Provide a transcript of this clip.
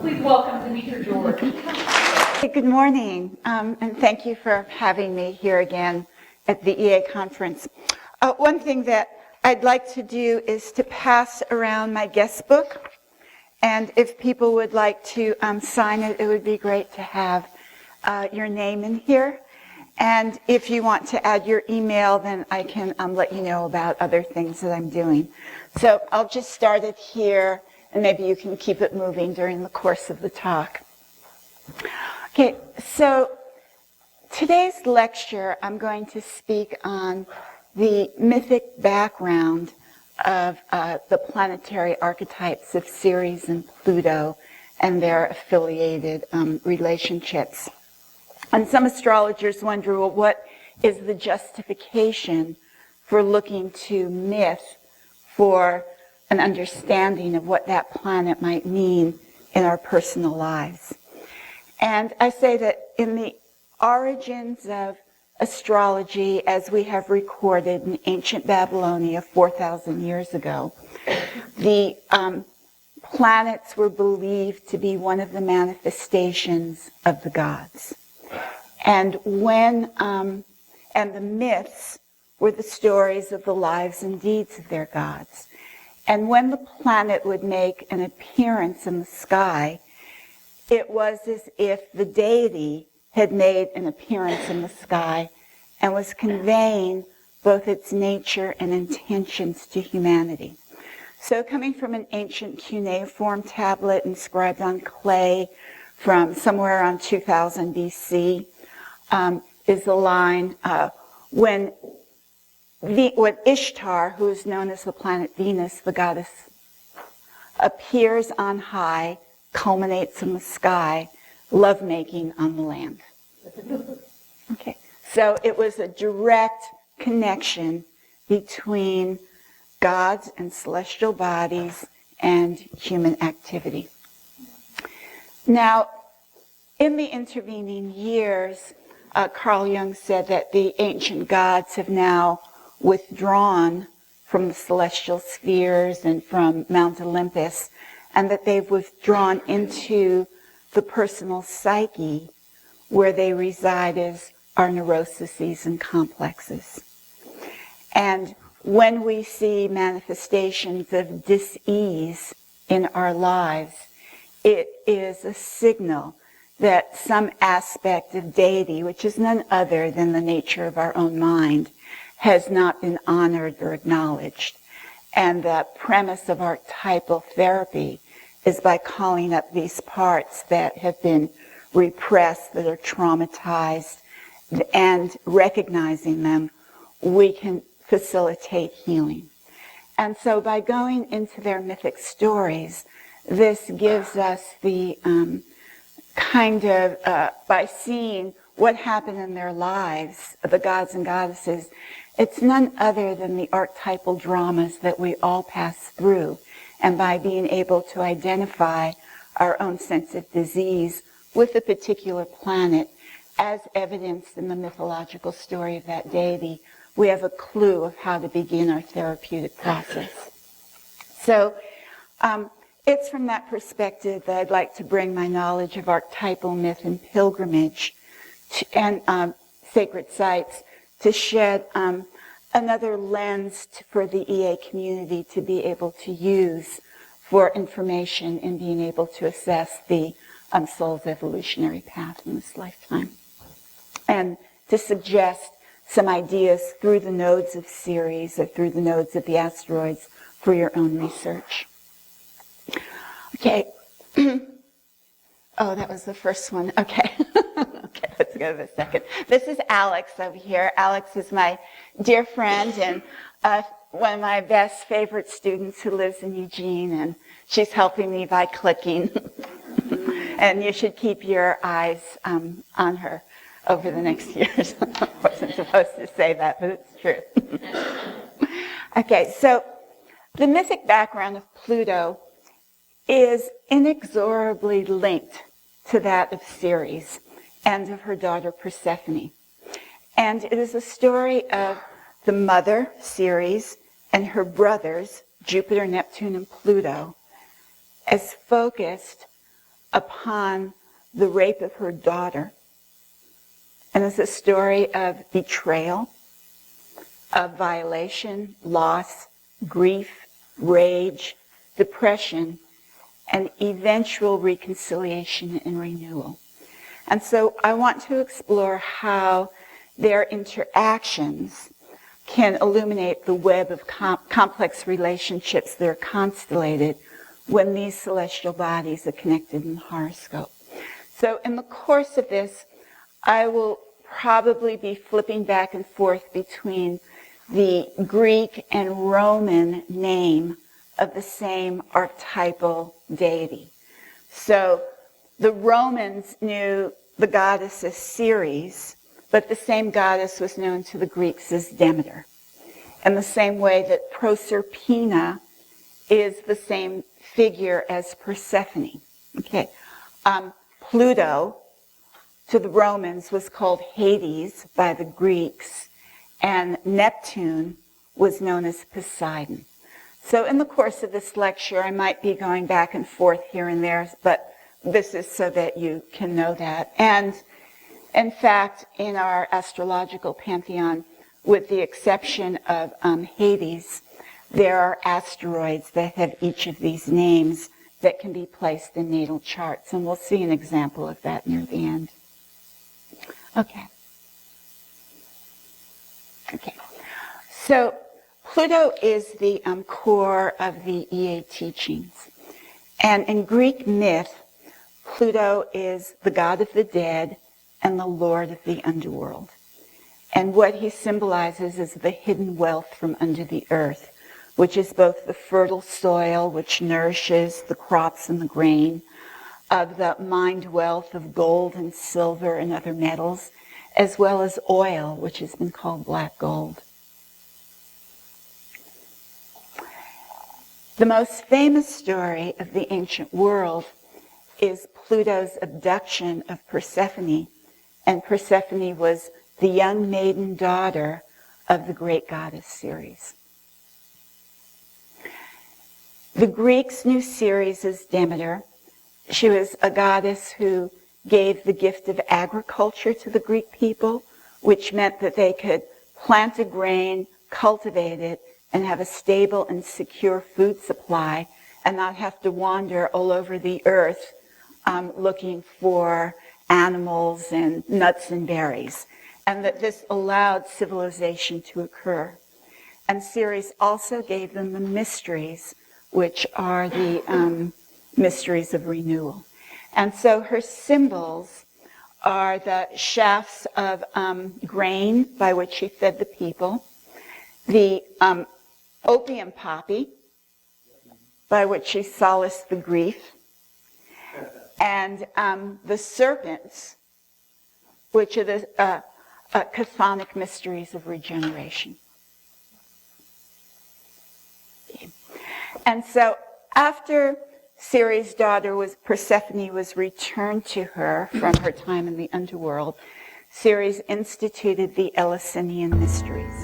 Please welcome Demetra George. Hey, good morning, and thank you for having me here again at the EA conference. One thing that I'd like to do is to pass around my guest book, and if people would like to sign it, it would be great to have your name in here. And if you want to add your email, then I can let you know about other things that I'm doing. So I'll just start it here, and maybe you can keep it moving during the course of the talk. Okay, so today's lecture, I'm going to speak on the mythic background of the planetary archetypes of Ceres and Pluto and their affiliated relationships. And some astrologers wonder, well, what is the justification for looking to myth for an understanding of what that planet might mean in our personal lives? And I say that in the origins of astrology, as we have recorded in ancient Babylonia 4,000 years ago, the planets were believed to be one of the manifestations of the gods. And and the myths were the stories of the lives and deeds of their gods. And when the planet would make an appearance in the sky, it was as if the deity had made an appearance in the sky and was conveying both its nature and intentions to humanity. So coming from an ancient cuneiform tablet inscribed on clay from somewhere around 2000 BC, is the line, when Ishtar, who is known as the planet Venus, the goddess, appears on high, culminates in the sky, lovemaking on the land. Okay, so it was a direct connection between gods and celestial bodies and human activity. Now, in the intervening years, Carl Jung said that the ancient gods have now withdrawn from the celestial spheres and from Mount Olympus, and that they've withdrawn into the personal psyche where they reside as our neuroses and complexes. And when we see manifestations of dis-ease in our lives, it is a signal that some aspect of deity, which is none other than the nature of our own mind, has not been honored or acknowledged. And the premise of archetypal therapy is by calling up these parts that have been repressed, that are traumatized, and recognizing them, we can facilitate healing. And so by going into their mythic stories, this gives us the by seeing what happened in their lives, the gods and goddesses, it's none other than the archetypal dramas that we all pass through. And by being able to identify our own sense of disease with a particular planet, as evidenced in the mythological story of that deity, we have a clue of how to begin our therapeutic process. So, it's from that perspective that I'd like to bring my knowledge of archetypal myth and pilgrimage and sacred sites to shed another lens for the EA community to be able to use for information in being able to assess the soul's evolutionary path in this lifetime. And to suggest some ideas through the nodes of Ceres or through the nodes of the asteroids for your own research. Okay. Oh, that was the first one. Okay. Okay, let's go to the second. This is Alex over here. Alex is my dear friend and one of my best favorite students who lives in Eugene, and she's helping me by clicking. And you should keep your eyes on her over the next years. I wasn't supposed to say that, but it's true. Okay, so the mythic background of Pluto is inexorably linked to that of Ceres and of her daughter Persephone. And it is a story of the mother, Ceres, and her brothers, Jupiter, Neptune, and Pluto, as focused upon the rape of her daughter. And it's a story of betrayal, of violation, loss, grief, rage, depression, and eventual reconciliation and renewal. And so I want to explore how their interactions can illuminate the web of complex relationships that are constellated when these celestial bodies are connected in the horoscope. So in the course of this, I will probably be flipping back and forth between the Greek and Roman name of the same archetypal deity. So the Romans knew the goddess as Ceres, but the same goddess was known to the Greeks as Demeter. In the same way that Proserpina is the same figure as Persephone. Okay. Pluto, to the Romans, was called Hades by the Greeks, and Neptune was known as Poseidon. So in the course of this lecture, I might be going back and forth here and there, but this is so that you can know that. And in fact, in our astrological pantheon, with the exception of Hades, there are asteroids that have each of these names that can be placed in natal charts. And we'll see an example of that near the end. Okay. So Pluto is the core of the EA teachings. And in Greek myth, Pluto is the god of the dead and the lord of the underworld. And what he symbolizes is the hidden wealth from under the earth, which is both the fertile soil, which nourishes the crops and the grain, of the mined wealth of gold and silver and other metals, as well as oil, which has been called black gold. The most famous story of the ancient world is Pluto's abduction of Persephone, and Persephone was the young maiden daughter of the great goddess Ceres. The Greeks knew Ceres as Demeter. She was a goddess who gave the gift of agriculture to the Greek people, which meant that they could plant a grain, cultivate it, and have a stable and secure food supply and not have to wander all over the earth looking for animals and nuts and berries. And that this allowed civilization to occur. And Ceres also gave them the mysteries, which are the mysteries of renewal. And so her symbols are the shafts of grain by which she fed the people, the opium poppy by which she solaced the grief, and the serpents, which are the chthonic mysteries of regeneration. Okay. And so after Ceres' daughter Persephone was returned to her from her time in the underworld, Ceres instituted the Eleusinian mysteries.